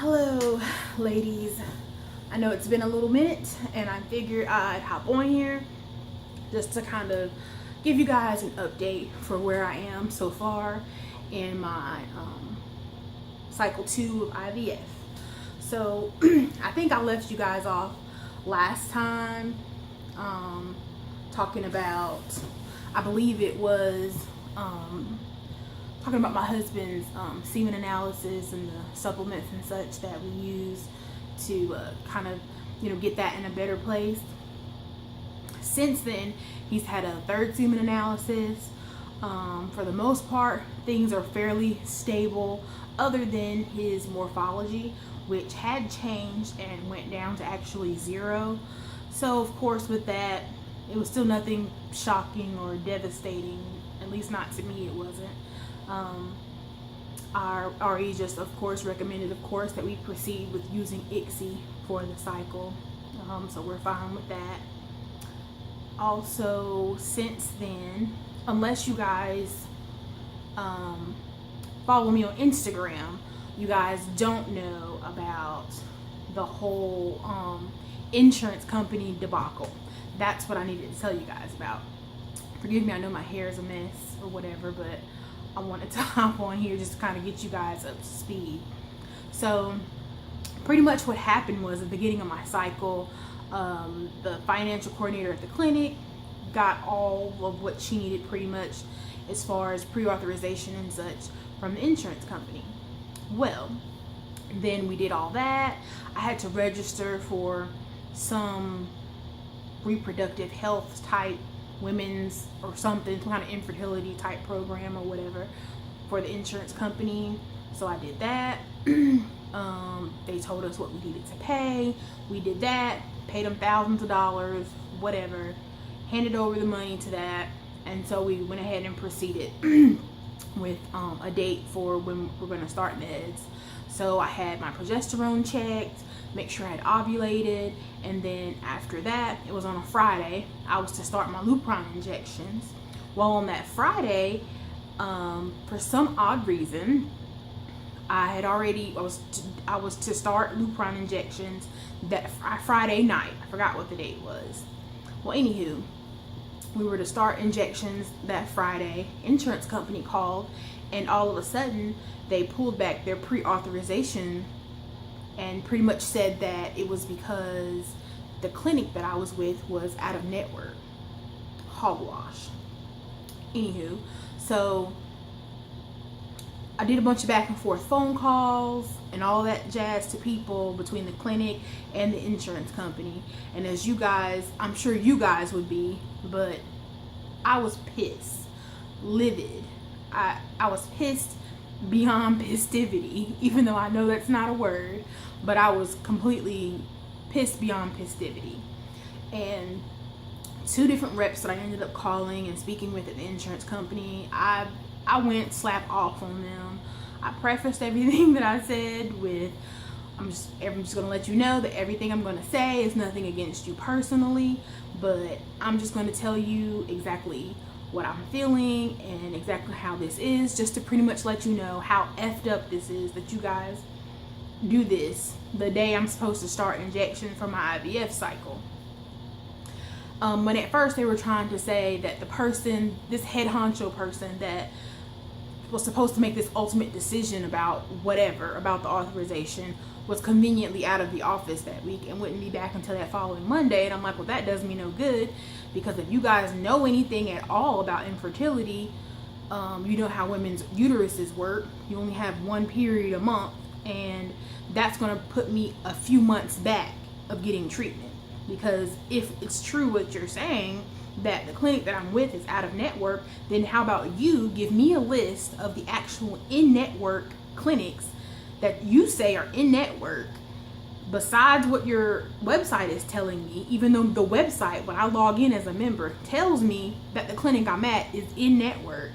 Hello, ladies. I know it's been a little minute, and I figured I'd hop on here just to kind of give you guys an update for where I am so far in my cycle 2 of IVF. So I think I left you guys off last time talking about, I believe it was talking about my husband's semen analysis and the supplements and such that we use to kind of, get that in a better place. Since then, he's had a third semen analysis. For the most part, things are fairly stable other than his morphology, which had changed and went down to actually 0. So of course with that, it was still nothing shocking or devastating, at least not to me it wasn't. Our RE just of course recommended that we proceed with using ICSI for the cycle, so we're fine with that. Also, since then, unless you guys follow me on Instagram, you guys don't know about the whole insurance company debacle. That's what I needed to tell you guys about. Forgive me, I know my hair is a mess or whatever, but I wanted to hop on here just to kind of get you guys up to speed. So pretty much what happened was at the beginning of my cycle, the financial coordinator at the clinic got all of what she needed pretty much as far as pre-authorization and such from the insurance company. Well, then we did all that. I had to register for some reproductive health type women's or something, some kind of infertility type program or whatever for the insurance company. So I did that. They told us what we needed to pay. We did that, paid them thousands of dollars, whatever, handed over the money to that. And so we went ahead and proceeded with a date for when we're going to start meds. So I had my progesterone checked, make sure I had ovulated, and then after that, it was on a Friday, I was to start my lupron injections. Well, on that Friday, for some odd reason, I was to start lupron injections that Friday night. I forgot what the date was. Well, anywho, we were to start injections that Friday. Insurance company called, and all of a sudden they pulled back their pre-authorization and pretty much said that it was because the clinic that I was with was out of network. Hogwash. Anywho, so I did a bunch of back and forth phone calls and all that jazz to people between the clinic and the insurance company. And as you guys, I'm sure you guys would be, but I was pissed, livid. I was pissed beyond pistivity, even though I know that's not a word, but I was completely pissed beyond pistivity. And 2 different reps that I ended up calling and speaking with at the insurance company, I went slap off on them. I prefaced everything that I said with, I'm just gonna let you know that everything I'm gonna say is nothing against you personally, but I'm just gonna tell you exactly what I'm feeling and exactly how this is, just to pretty much let you know how effed up this is that you guys do this the day I'm supposed to start injection for my IVF cycle. When at first they were trying to say that the person, this head honcho person that was supposed to make this ultimate decision about whatever, about the authorization, was conveniently out of the office that week and wouldn't be back until that following Monday. And I'm like, well, that does me no good, because if you guys know anything at all about infertility, you know how women's uteruses work. You only have 1 period a month, and that's going to put me a few months back of getting treatment. Because if it's true what you're saying, that the clinic that I'm with is out of network, then how about you give me a list of the actual in-network clinics that you say are in-network, besides what your website is telling me, even though the website, when I log in as a member, tells me that the clinic I'm at is in-network.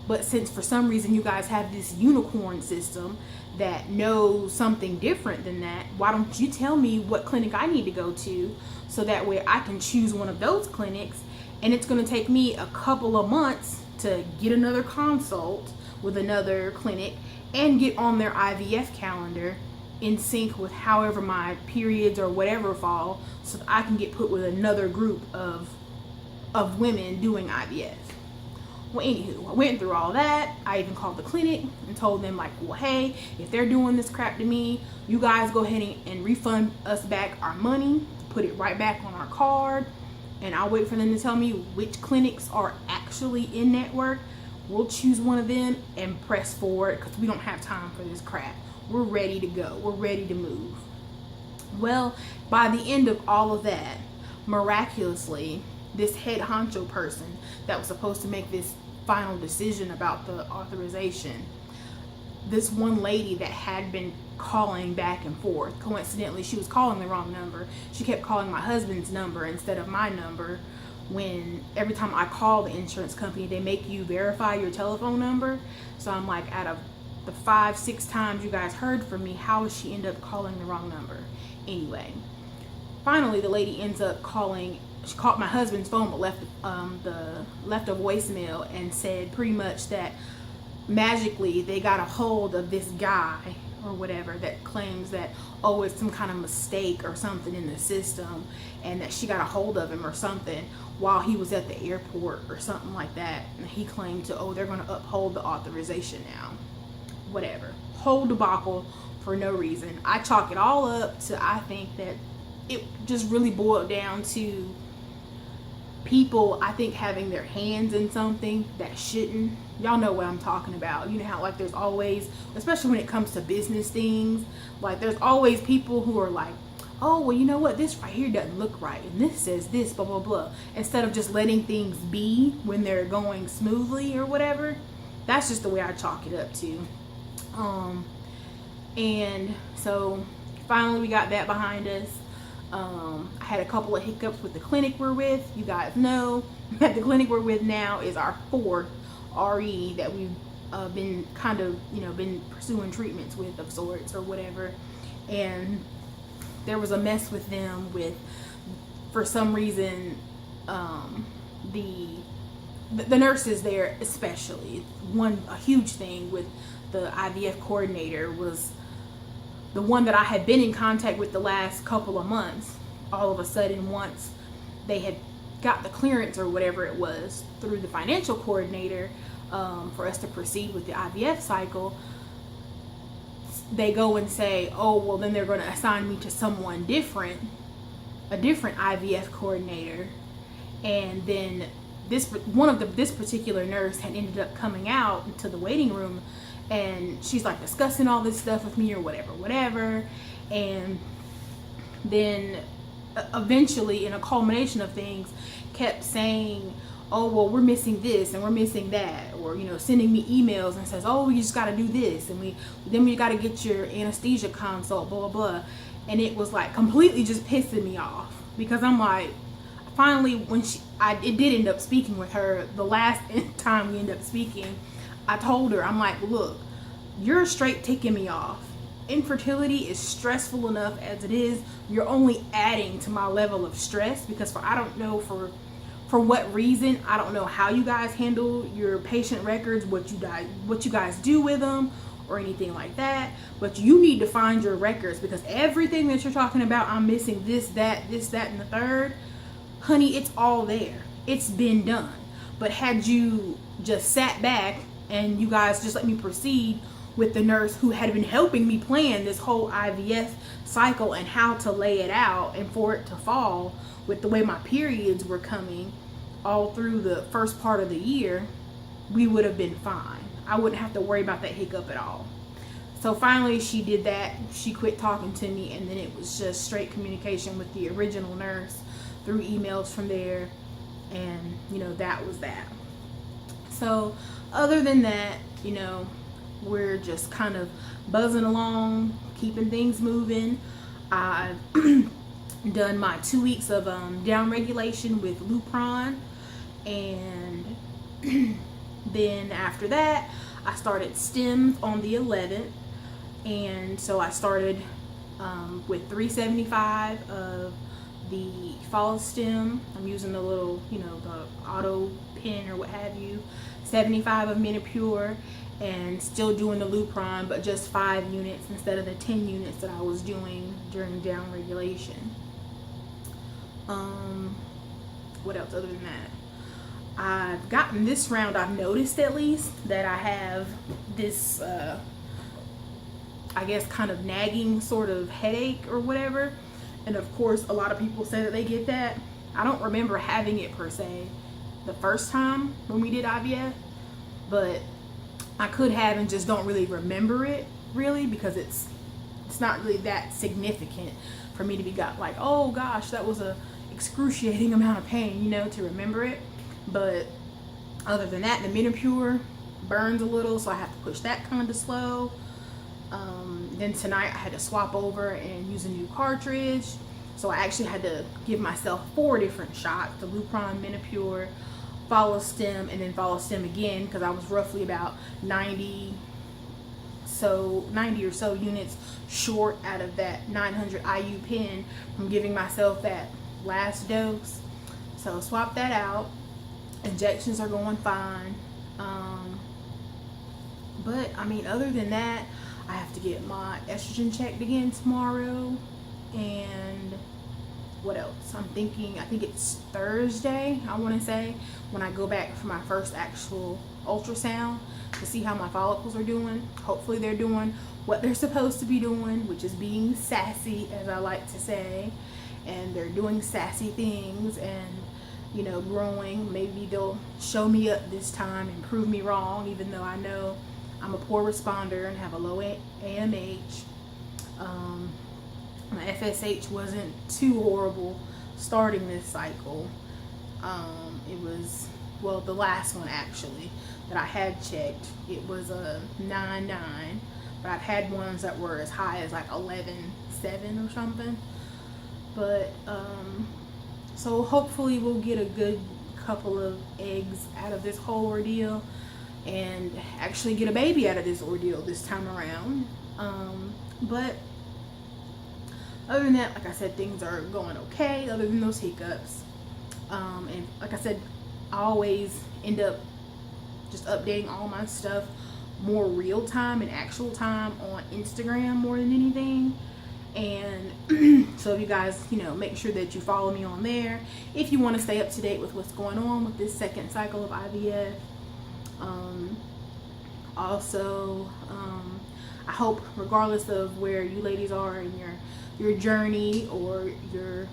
But since for some reason you guys have this unicorn system that knows something different than that, why don't you tell me what clinic I need to go to, so that way I can choose one of those clinics, and it's going to take me a couple of months to get another consult with another clinic and get on their IVF calendar in sync with however my periods or whatever fall, so that I can get put with another group of women doing IVF. Well, anywho, I went through all that. I even called the clinic and told them, like, well, hey, if they're doing this crap to me, you guys go ahead and refund us back our money, put it right back on our card, and I'll wait for them to tell me which clinics are actually in network. We'll choose one of them and press forward, because we don't have time for this crap. We're ready to go. We're ready to move. Well, by the end of all of that, miraculously, this head honcho person that was supposed to make this final decision about the authorization, this one lady that had been calling back and forth, coincidentally, she was calling the wrong number. She kept calling my husband's number instead of my number, when every time I call the insurance company, they make you verify your telephone number. So I'm like, out of the 5-6 times you guys heard from me, how did she end up calling the wrong number? Anyway, finally the lady ends up calling. She called my husband's phone, but left a voicemail and said pretty much that magically they got a hold of this guy or whatever that claims that, oh, it's some kind of mistake or something in the system, and that she got a hold of him or something while he was at the airport or something like that, and he claimed to, oh, they're going to uphold the authorization now. Whatever. Whole debacle for no reason. I chalk it all up to, I think that it just really boiled down to people, I think, having their hands in something that shouldn't. Y'all know what I'm talking about. You know how, like, there's always, especially when it comes to business things, like, there's always people who are like, oh, well, you know what, this right here doesn't look right, and this says this, blah, blah, blah, instead of just letting things be when they're going smoothly or whatever. That's just the way I chalk it up to. And so finally we got that behind us. I had a couple of hiccups with the clinic we're with. You guys know that the clinic we're with now is our 4th RE that we've been kind of, been pursuing treatments with of sorts or whatever. And there was a mess with them with, for some reason, the nurses there, especially. A huge thing with the IVF coordinator was the one that I had been in contact with the last couple of months. All of a sudden, once they had got the clearance or whatever it was through the financial coordinator for us to proceed with the IVF cycle, they go and say, oh, well, then they're going to assign me to someone different, a different IVF coordinator. And then this particular nurse had ended up coming out into the waiting room, and she's like discussing all this stuff with me or whatever. And then eventually, in a culmination of things, kept saying, oh, well, we're missing this and we're missing that, or sending me emails and says, oh, you just got to do this, and then we got to get your anesthesia consult, blah blah blah. And it was like completely just pissing me off, because I'm like, finally, when it did end up speaking with her, the last time we ended up speaking, I told her, I'm like, look, you're straight ticking me off. Infertility is stressful enough as it is. You're only adding to my level of stress, because I don't know for what reason. I don't know how you guys handle your patient records, what you guys do with them or anything like that. But you need to find your records, because everything that you're talking about, I'm missing this, that, and the third. Honey, it's all there. It's been done. But had you just sat back and you guys just let me proceed with the nurse who had been helping me plan this whole IVF cycle and how to lay it out and for it to fall with the way my periods were coming all through the first part of the year, we would have been fine. I wouldn't have to worry about that hiccup at all. So finally she did that. She quit talking to me, and then it was just straight communication with the original nurse through emails from there, and that was that. So other than that, we're just kind of buzzing along, keeping things moving. I've done my 2 weeks of down regulation with Lupron, and then after that I started Stims on the 11th, and so I started with 375 of the fall stem. I'm using the little, the auto pin or what have you. 75 of Menopure, and still doing the Lupron, but just 5 units instead of the 10 units that I was doing during down regulation. What else other than that? I've gotten this round, I've noticed at least that I have this I guess kind of nagging sort of headache or whatever, and of course a lot of people say that they get that. I don't remember having it per se the first time when we did IVF, but I could have and just don't really remember it really, because it's not really that significant for me to be like, oh gosh, that was a excruciating amount of pain, you know, to remember it. But other than that, the Menopur burns a little, so I have to push that kind of slow. Then tonight I had to swap over and use a new cartridge, so I actually had to give myself 4 different shots: the Lupron, Menopur, follow stem, and then follow stem again, because I was roughly about 90 or so units short out of that 900 IU pen from giving myself that last dose. So swap that out. Injections are going fine, but I mean, other than that, I have to get my estrogen checked again tomorrow. And what else? I'm thinking, I think it's Thursday, I want to say, when I go back for my first actual ultrasound to see how my follicles are doing. Hopefully they're doing what they're supposed to be doing, which is being sassy, as I like to say, and they're doing sassy things and, you know, growing. Maybe they'll show me up this time and prove me wrong, even though I know I'm a poor responder and have a low AMH. My FSH wasn't too horrible starting this cycle. It was, well, the last one actually that I had checked, it was a 9.9, but I've had ones that were as high as like 11.7 or something. But so hopefully we'll get a good couple of eggs out of this whole ordeal and actually get a baby out of this ordeal this time around. But other than that, like I said, things are going okay, other than those hiccups. And like I said, I always end up just updating all my stuff more real time and actual time on Instagram more than anything. And so if you guys, you know, make sure that you follow me on there if you want to stay up to date with what's going on with this second cycle of IVF. Also, I hope, regardless of where you ladies are in your journey or your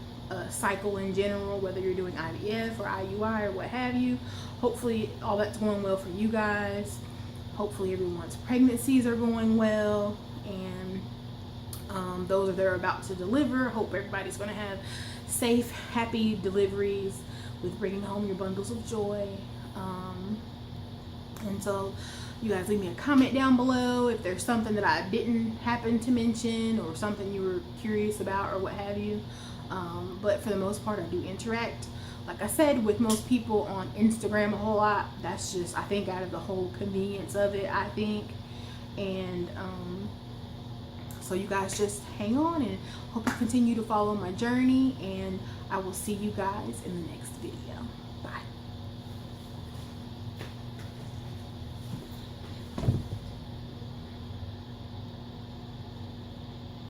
cycle in general, whether you're doing IVF or IUI or what have you, hopefully all that's going well for you guys. Hopefully everyone's pregnancies are going well, and those that are about to deliver, hope everybody's going to have safe, happy deliveries with bringing home your bundles of joy. And so you guys leave me a comment down below if there's something that I didn't happen to mention or something you were curious about or what have you. But for the most part, I do interact, like I said, with most people on Instagram a whole lot. That's just, I think, out of the whole convenience of it, I think. And so you guys just hang on, and hope you continue to follow my journey, and I will see you guys in the next video.